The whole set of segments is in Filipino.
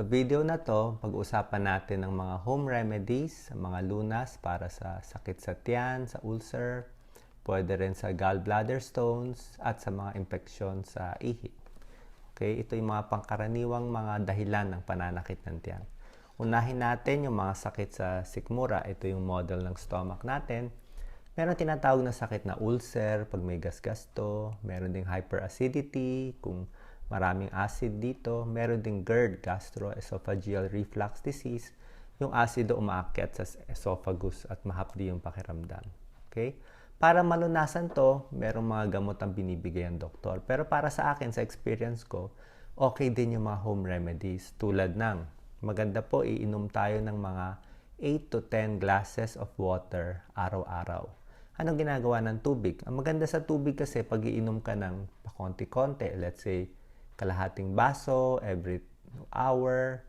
Sa video na to, pag-usapan natin ng mga home remedies, mga lunas para sa sakit sa tiyan, sa ulcer, pwede rin sa gallbladder stones, at sa mga impeksyon sa ihi. Okay, ito yung mga pangkaraniwang mga dahilan ng pananakit ng tiyan. Unahin natin yung mga sakit sa sikmura. Ito yung model ng stomach natin. Meron tinatawag na sakit na ulcer pag may gasgasto. Meron ding hyperacidity kung maraming acid dito. Meron ding GERD, gastroesophageal reflux disease. Yung asido umaakyat sa esophagus at mahapdi yung pakiramdam. Okay? Para malunasan to, merong mga gamot ang binibigay ang doktor. Pero para sa akin, sa experience ko, okay din yung mga home remedies. Tulad ng, maganda po iinom tayo ng mga 8 to 10 glasses of water araw-araw. Anong ginagawa ng tubig? Ang maganda sa tubig kasi pag iinom ka ng pakonti-konti, let's say, kalahating baso every hour,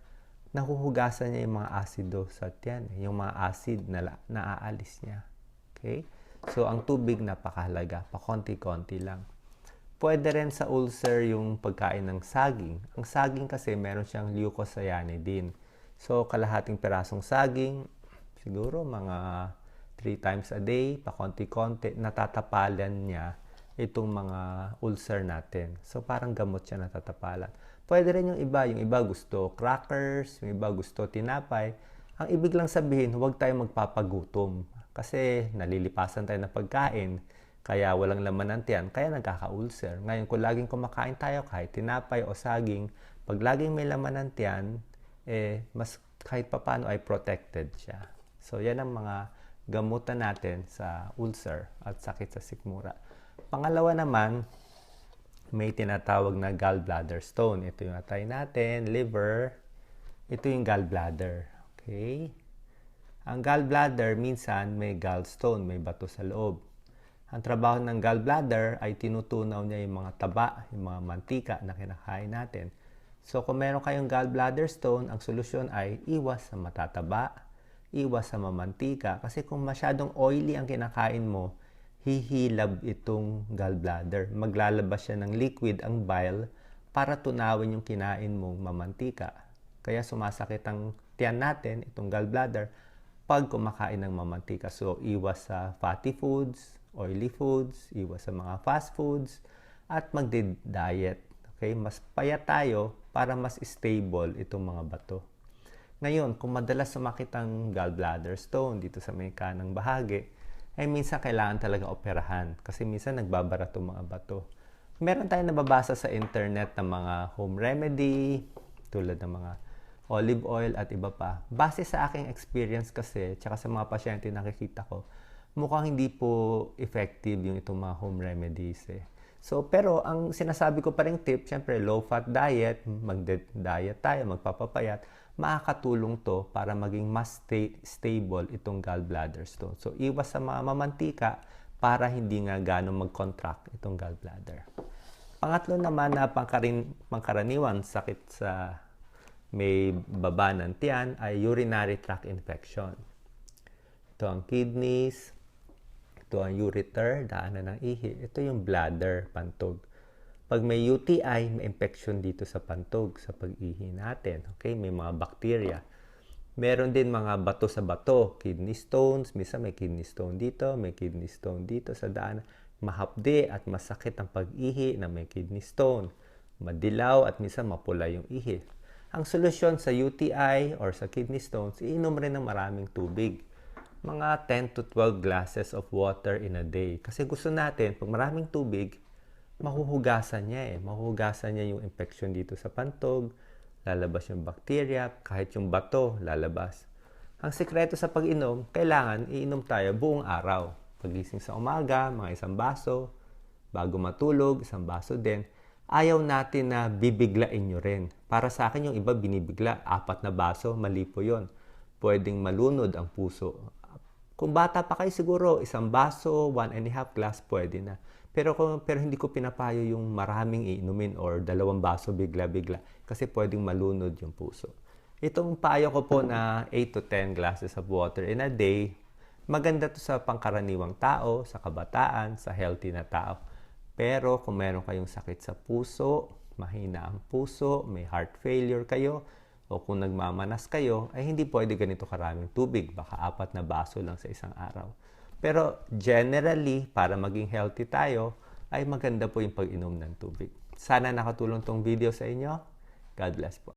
nahuhugasan niya yung mga asido sa tiyan. Yung mga acid na naaalis niya. Okay? So, ang tubig napakahalaga. Pakonti-konti lang. Pwede rin sa ulcer yung pagkain ng saging. Ang saging kasi meron siyang leucocyanidin. So, kalahating pirasong saging, siguro mga 3 times a day, pakonti-konti, natatapalan niya itong mga ulcer natin. So, parang gamot siya natatapalan. Pwede rin yung iba gusto crackers, yung iba gusto tinapay. Ang ibig lang sabihin, huwag tayong magpapagutom. Kasi nalilipasan tayo ng pagkain, kaya walang laman ng tiyan, kaya nagkaka-ulcer. Ngayon, kung laging kumakain tayo kahit tinapay o saging, pag laging may laman ng tiyan, mas kahit papano ay protected siya. So, yan ang mga gamutan natin sa ulcer at sakit sa sikmura. Pangalawa naman, may tinatawag na gallbladder stone. Ito yung atay natin, liver. Ito yung gallbladder. Okay? Ang gallbladder, minsan may gallstone, may bato sa loob. Ang trabaho ng gallbladder ay tinutunaw niya yung mga taba, yung mga mantika na kinakain natin. So, kung meron kayong gallbladder stone, ang solusyon ay iwas sa matataba, iwas sa mamantika. Kasi kung masyadong oily ang kinakain mo, hihilab itong gallbladder. Maglalabas siya ng liquid, ang bile, para tunawin yung kinain mong mamantika. Kaya sumasakit ang tiyan natin, itong gallbladder, pag kumakain ng mamantika. So, iwas sa fatty foods, oily foods, iwas sa mga fast foods, at magdi-diet. Okay? Mas payat tayo para mas stable itong mga bato. Ngayon, kung madalas sumakit ang gallbladder stone dito sa may kanang bahagi, ay minsan kailangan talaga operahan kasi minsan nagbabara itong mga bato. Meron tayong nababasa sa internet ng mga home remedy, tulad ng mga olive oil at iba pa. Base sa aking experience kasi, tsaka sa mga pasyente nakikita ko, mukhang hindi po effective yung itong mga home remedies eh. So, pero ang sinasabi ko pa rin tip, syempre low-fat diet, mag-diet tayo, magpapapayat, makakatulong to para maging mas stable itong gallbladder stone. So, iwas sa mga mamantika para hindi nga gano'ng mag-contract itong gallbladder. Pangatlo naman na pangkaraniwan sakit sa may baba ng tiyan ay urinary tract infection. Ito ang kidneys, ito ang ureter, daanan ng ihi. Ito yung bladder, pantog. Pag may UTI, may infection dito sa pantog, sa pag-ihi natin. Okay? May mga bacteria. Meron din mga bato sa bato, kidney stones. Minsan may kidney stone dito, may kidney stone dito sa daanan. Mahapde at masakit ang pag-ihi na may kidney stone. Madilaw at minsan mapula yung ihi. Ang solusyon sa UTI or sa kidney stones, iinom rin ng maraming tubig. Mga 10 to 12 glasses of water in a day. Kasi gusto natin, pag maraming tubig, mahuhugasan niya Mahuhugasan niya yung infection dito sa pantog, lalabas yung bacteria, kahit yung bato, lalabas. Ang sikreto sa pag-inom, kailangan iinom tayo buong araw. Pagising sa umaga, mga 1 baso. Bago matulog, 1 baso din. Ayaw natin na bibiglain nyo rin. Para sa akin, yung iba binibigla. 4 na baso, mali po yun. Pwedeng malunod ang puso. Kung bata pa kayo siguro, 1 baso, 1.5 glass, pwede na. Pero hindi ko pinapayo yung maraming iinumin or 2 baso bigla-bigla kasi pwedeng malunod yung puso. Itong payo ko po na 8 to 10 glasses of water in a day, maganda to sa pangkaraniwang tao, sa kabataan, sa healthy na tao. Pero kung meron kayong sakit sa puso, mahina ang puso, may heart failure kayo, o kung nagmamanas kayo, ay hindi pwede ganito karaming tubig. Baka 4 na baso lang sa isang araw. Pero generally, para maging healthy tayo, ay maganda po yung pag-inom ng tubig. Sana nakatulong tong video sa inyo. God bless po.